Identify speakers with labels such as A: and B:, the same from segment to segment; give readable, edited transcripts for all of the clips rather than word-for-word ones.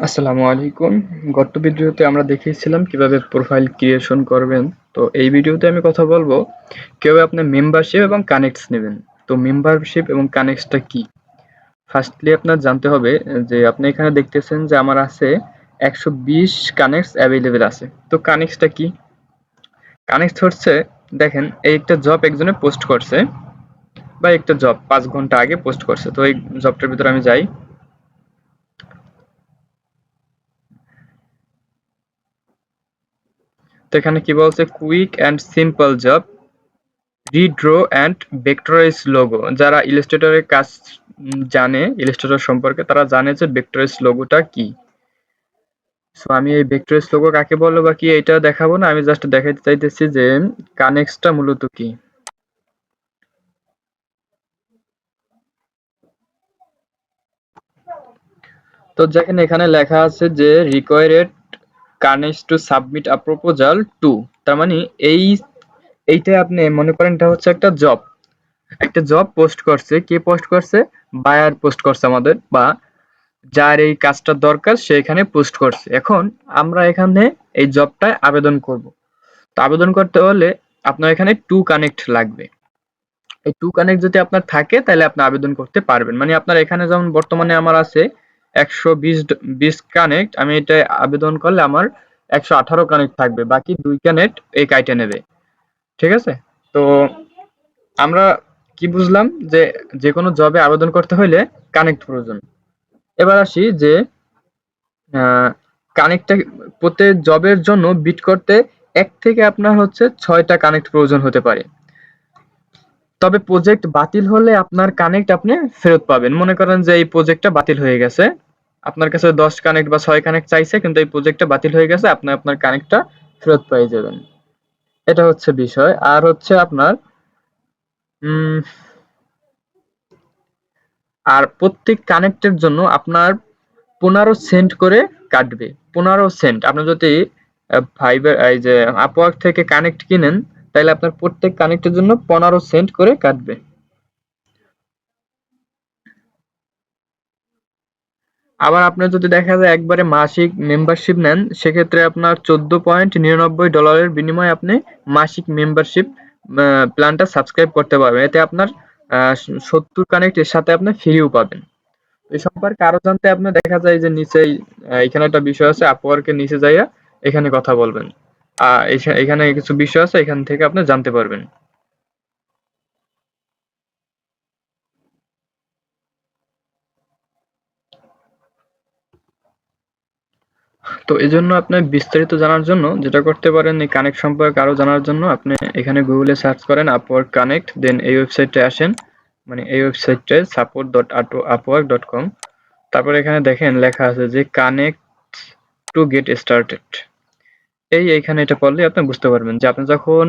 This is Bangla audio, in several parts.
A: আসসালামু আলাইকুম। গত ভিডিওতে আমরা দেখিয়েছিলাম কিভাবে প্রোফাইল ক্রিয়েশন করবেন। তো এই ভিডিওতে আমি কথা বলবো কিভাবে আপনি মেম্বারশিপ এবং কানেক্টস নেবেন। তো মেম্বারশিপ এবং কানেক্টসটা কি? ফার্স্টলি আপনার জানতে হবে যে আপনি এখানে দেখতেছেন যে আমার আছে 120 কানেক্টস অ্যাভেলেবেল আছে। তো কানেক্টসটা কি? কানেক্টস হচ্ছে, দেখেন এই একটা জব একজনে পোস্ট করছে বা একটা জব 5 ঘন্টা আগে পোস্ট করছে। তো এই জবটার ভিতরে আমি যাই। তো এখানে কি বলছে, quick and simple job, redraw and vectorise logo. যারা ইলাস্ট্রেটরের কাজ জানে, ইলাস্ট্রেটর সম্পর্কে তারা জানে যে ভেক্টরাইজ লোগোটা কি। সো আমি এই ভেক্টরাইজ লোগো কাকে বলো বা কি এটা দেখাবো না, আমি জাস্ট দেখাইতে চাইতেছি যে কানেক্টসটা মূলত কি। তো যেখানে এখানে লেখা আছে যে required connects to submit a proposal to, তার মানে এই এইটা আপনি মনে করেন এটা হচ্ছে একটা জব, একটা জব পোস্ট করছে। কে পোস্ট করছে? বায়ার পোস্ট করছে আমাদের, বা যার এই কাজটা দরকার সে এখানে পোস্ট করছে। এখন আমরা এখানে এই জবটায় আবেদন করব। তো আবেদন করতে হলে আপনার এখানে টু কানেক্ট লাগবে। এই টু কানেক্ট যদি আপনার থাকে তাহলে আপনি আবেদন করতে পারবেন। মানে আপনার এখানে যেমন বর্তমানে আমার আছে 120 কানেক্ট, আমি এটা আবেদন করলে আমার 118 কানেক্ট থাকবে, বাকি 2 কানেক্ট এই কাইটে নেবে। ঠিক আছে? তো আমরা কি বুঝলাম যে যে কোনো জবে আবেদন করতে হলে কানেক্ট প্রয়োজন। এবার আসি যে কানেক্টটা প্রত্যেক জবের জন্য বিট করতে 1 থেকে আপনার হচ্ছে 6টা কানেক্ট প্রয়োজন হতে পারে। তবে প্রজেক্ট বাতিল হলে আপনার কানেক্ট আপনি ফেরত পাবেন। মনে করেন যে এই প্রজেক্টটা বাতিল হয়ে গেছে, আপনার কাছে 10 কানেক্ট বা 6 কানেক্ট চাইছে কিন্তু এই প্রজেক্টটা বাতিল হয়ে গেছে, আপনি আপনার কানেক্টটা ফেরত পেয়ে যাবেন। এটা হচ্ছে বিষয়। আর হচ্ছে আপনার উম আর প্রত্যেক কানেক্টের জন্য আপনার 15 সেন্ট করে কাটবে। 15 সেন্ট। আপনি যদি ফাইবার এই যে আপওয়ার্ক থেকে কানেক্ট কিনেন তাহলে আপনার প্রত্যেক কানেক্টের জন্য 15 সেন্ট করে কাটবে। আবার আপনার যদি দেখা যায় একবারে মাসিক মেম্বারশিপ নেন, সেক্ষেত্রে আপনার $14.99 বিনিময়ে আপনি মাসিক মেম্বারশিপ প্ল্যানটা সাবস্ক্রাইব করতে পারবেন। এতে আপনার 70 কানেক্ট এর সাথে আপনি ফ্রিও পাবেন। এই সম্পর্কে আরো জানতে আপনার দেখা যায় যে নিচেই এখানে একটা বিষয় আছে, আপওয়ার্কের নিচে যাইয়া এখানে কথা বলবেন। এখানে কিছু বিষয় আছে, এখান থেকে আপনি জানতে পারবেন। তো এজন্য আপনি বিস্তারিত জানার জন্য যেটা করতে পারেন, এই কানেক্ট সম্পর্কে আরো জানার জন্য আপনি এখানে গুগলে সার্চ করেন আপওয়ার্ক কানেক্ট, দেন এই ওয়েবসাইটে আসেন। মানে এই ওয়েবসাইটে support.upwork.com। তারপর এখানে দেখেন লেখা আছে যে কানেক্ট টু গেট স্টার্টেড। এইখানে এটা পড়লে আপনি বুঝতে পারবেন যে আপনি যখন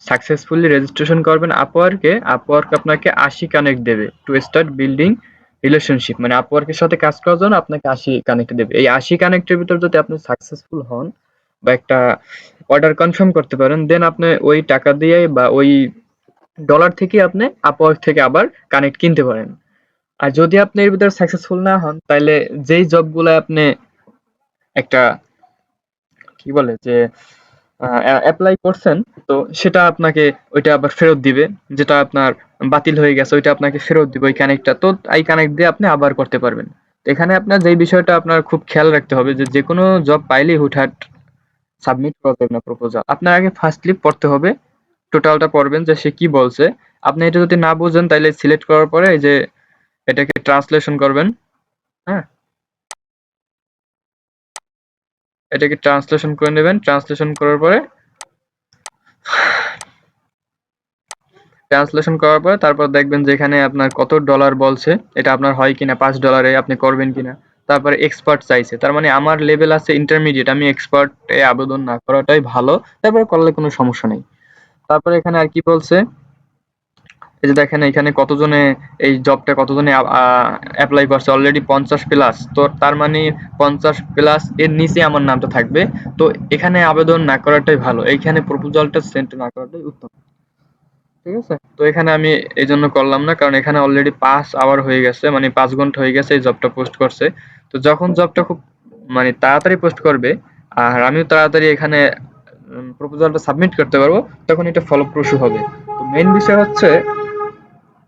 A: সাকসেসফুলি রেজিস্ট্রেশন করবেন আপওয়ার্কে, আপওয়ার্ক আপনাকে 80 কানেক্ট দেবে টু স্টার্ট বিল্ডিং রিলেশনশিপ। মানে আপওয়ার্কের সাথে কাজ করার জন্য আপনাকে 80 কানেক্ট দেবে। এই 80 কানেক্টের ভিতর যদি আপনি সাকসেসফুল হন বা একটা অর্ডার কনফার্ম করতে পারেন, দেন আপনি ওই টাকা দিয়ে বা ওই ডলার থেকে আপনি আপওয়ার্ক থেকে আবার কানেক্ট কিনতে পারেন। আর যদি আপনি এর ভিতরে সাকসেসফুল না হন, তাহলে যেই জবগুলো আপনি একটা কি বলে যে অ্যাপ্লাই করছেন, তো সেটা আপনাকে ওইটা আবার ফেরত দিবে। যেটা আপনার বাতিল হয়ে গেছে ওইটা আপনাকে ফেরত দিবে ওই কানেক্টটা। তো এই কানেক্ট দিয়ে আপনি আবার করতে পারবেন। তো এখানে আপনার যেই বিষয়টা আপনার খুব খেয়াল রাখতে হবে যে যেকোনো জব পাইলেই হুটহাট সাবমিট করা যাবে না প্রপোজাল। আপনার আগে ফার্স্টলি পড়তে হবে, টোটালটা পড়বেন যে সে কি বলছে। আপনি এটা যদি না বুঝেন তাহলে সিলেক্ট করার পরে এই যে এটাকে ট্রান্সলেশন করবেন। হ্যাঁ, এটাকে ট্রান্সলেশন করে নেবেন। ট্রান্সলেশন করার পরে ট্রান্সলেশন করার পরে তারপর দেখবেন যে এখানে আপনার কত ডলার বলছে, এটা আপনার হয় কিনা, $5 আপনি করবেন কিনা। তারপরে এক্সপার্ট চাইছে, তার মানে আমার লেভেল আছে ইন্টারমিডিয়েট, আমি এক্সপার্ট এ আবেদন না করাটাই ভালো। তারপরে করলে কোনো সমস্যা নেই। তারপরে এখানে আর কি বলছে, এই যে দেখেন এখানে কতজনে এই জবটা কতজনে অ্যাপ্লাই করছে, অলরেডি 50+। তো তার মানে 50+ এর নিচে আমার নামটা থাকবে। তো এখানে আবেদন না করাটাই ভালো, এইখানে প্রপোজালটা সেন্ড না করাটাই উত্তম। ঠিক আছে? তো এখানে আমি এই জন্য করলাম না, কারণ এখানে অলরেডি 5 আওয়ার হয়ে গেছে, মানে 5 ঘন্টা হয়ে গেছে এই জবটা পোস্ট করছে। তো যখন জবটা খুব মানে তাড়াতাড়ি পোস্ট করবে আর আমিও তাড়াতাড়ি এখানে প্রপোজালটা সাবমিট করতে পারবো, তখন এটা ফলপ্রসূ হবে। তো মেইন বিষয় হচ্ছে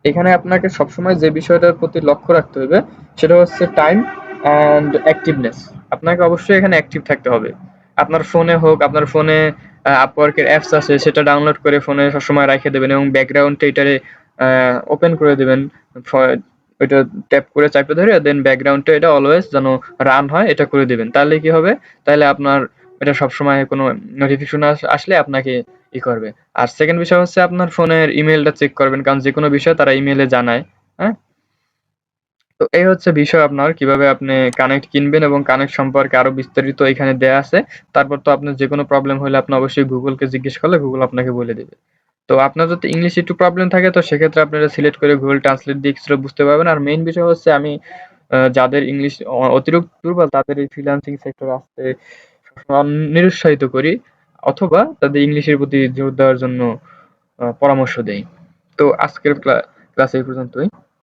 A: এখানে আপনাকে সবসময় যে বিষয়টার প্রতি লক্ষ্য রাখতে হবে সেটা হচ্ছে টাইম অ্যান্ড অ্যাক্টিভনেস। আপনাকে অবশ্যই এখানে অ্যাক্টিভ থাকতে হবে। আপনার ফোনে হোক, আপনার ফোনে আপওয়ার্কের অ্যাপস আছে সেটা ডাউনলোড করে ফোনে সবসময় রেখে দেবেন এবং ব্যাকগ্রাউন্ডে এটারে ওপেন করে দেবেন। ওইটা ট্যাপ করে চাপে ধরে দেন ব্যাকগ্রাউন্ডে এটা অলওয়েজ যেন রান হয় এটা করে দিবেন। তাহলে কি হবে, তাহলে আপনার এটা সবসময় কোনো নোটিফিকেশন আসলে আপনাকে করবে। আর সেকেন্ড বিষয় হচ্ছে আপনার ফোনের ইমেলটা চেক করবেন, কারণ যে কোনো বিষয় তারা ইমেলে জানায়। হ্যাঁ, তো এই হচ্ছে বিষয় আপনার কিভাবে আপনি কানেক্ট কিনবেন এবং কানেক্ট সম্পর্কে আরো বিস্তারিত এখানে দেয়া আছে। তারপর তো আপনার যে কোনো প্রবলেম হলে আপনি অবশ্যই গুগলকে জিজ্ঞেস করলে গুগল আপনাকে বলে দেবে। তো আপনার যদি ইংলিশ একটু প্রবলেম থাকে তো সেক্ষেত্রে আপনারা সিলেক্ট করে গুগল ট্রান্সলেট দিয়ে কিছুটা বুঝতে পারবেন। আর মেইন বিষয় হচ্ছে আমি যাদের ইংলিশ অতিরিক্ত দুর্বল তাদের এই ফ্রিল্যান্সিং সেক্টরে আসতে সবসময় নিরুৎসাহিত করি, অথবা তাদের ইংলিশের প্রতি জোর দেওয়ার জন্য পরামর্শ দেই। তো আজকের ক্লাস এই পর্যন্তই।